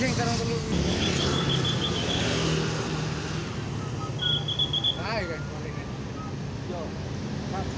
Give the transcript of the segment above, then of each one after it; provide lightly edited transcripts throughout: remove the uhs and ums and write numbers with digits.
sing karang telu. Ayo kan balik. Yo. Mas.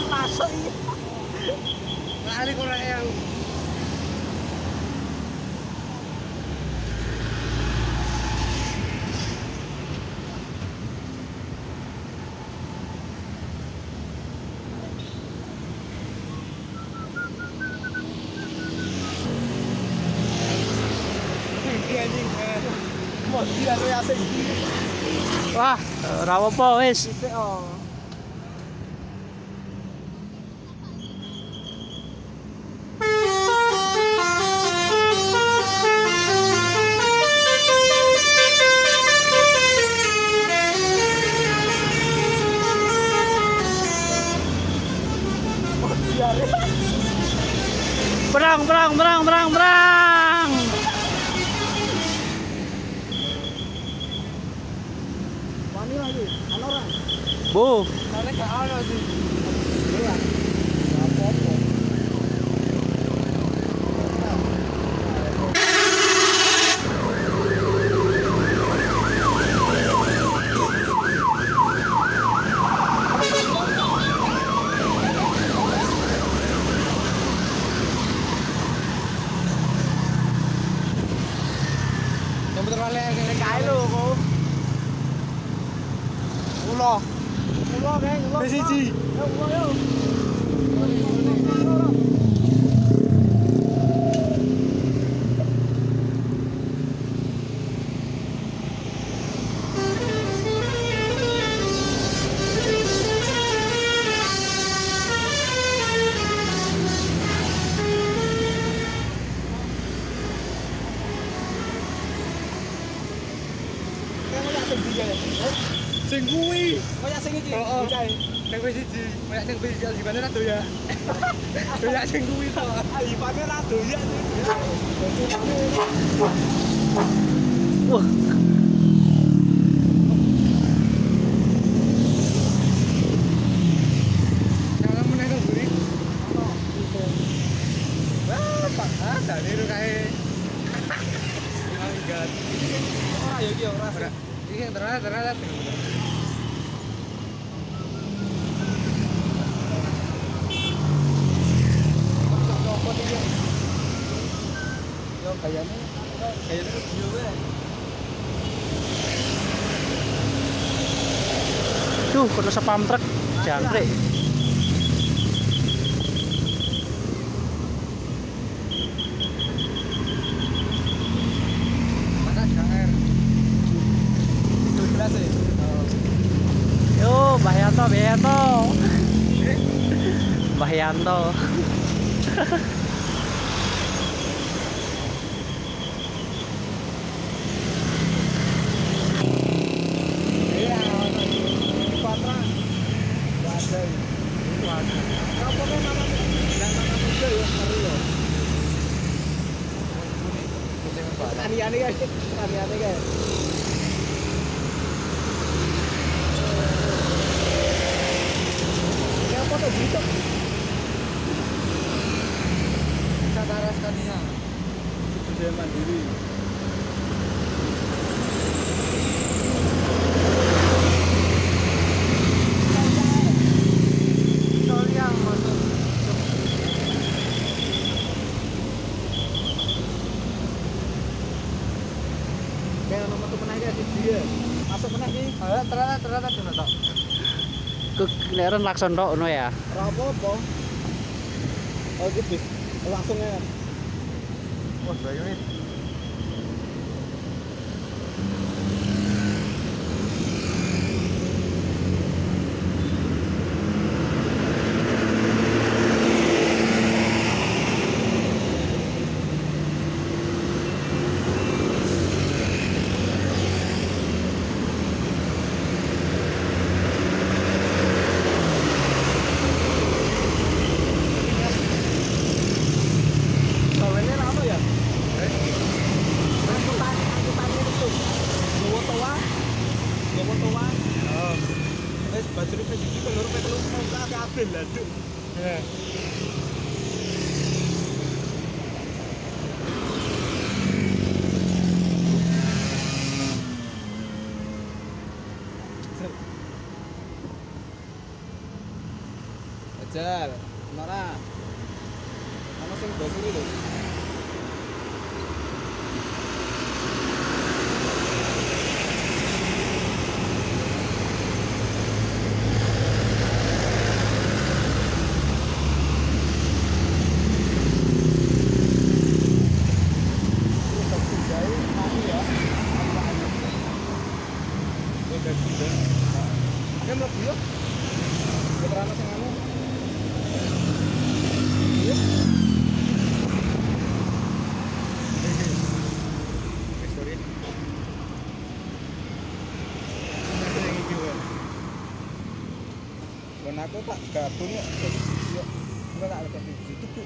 Masuk ini. Lari korek yang Wah, ora apa wis. Berang. Wani lagi, ana orang. Bu, Karena gak ana sih. Iya. Gak apa-apa. Yang betul balik kayak kae lho kok. ulo. Ulo kae, ulo. Wis siji. Ulo yo. Sing kuwi. Kayak sing iki. Heeh. Sing wis siji. Kayak sing wis siji gimana ra doya. Doya sing kuwi to. Ayipane ra doyan. Wah. Jangan meneh to buri. Wah, Pak, ada niru kae. Anggat. Ora ya iki ora. Iki yang terlalu. Yo kayaknya video gue. Duh, kena spam truk jangkrik. Mana KR? Itu kelas ya? Yo, Mbah Yanto. Iya, kontra. Wadai. Wadai. Kamu kan nama muda ya, baru ya. Ani-ani guys. Ya foto gitu. Sadara Scania. Sudah mandiri. Kayak nomor tuh pernah aja sih dia. Masuk meneh iki. Ternyata cuma tok. Kelihaatan lakson tok no ya. Ora apa-apa. Oh gitu. Langsung ya. Wah, bayangin. Ajar, mana? Mana sing baju iki lho. Aku tak gabung ya, enggak ada di situ.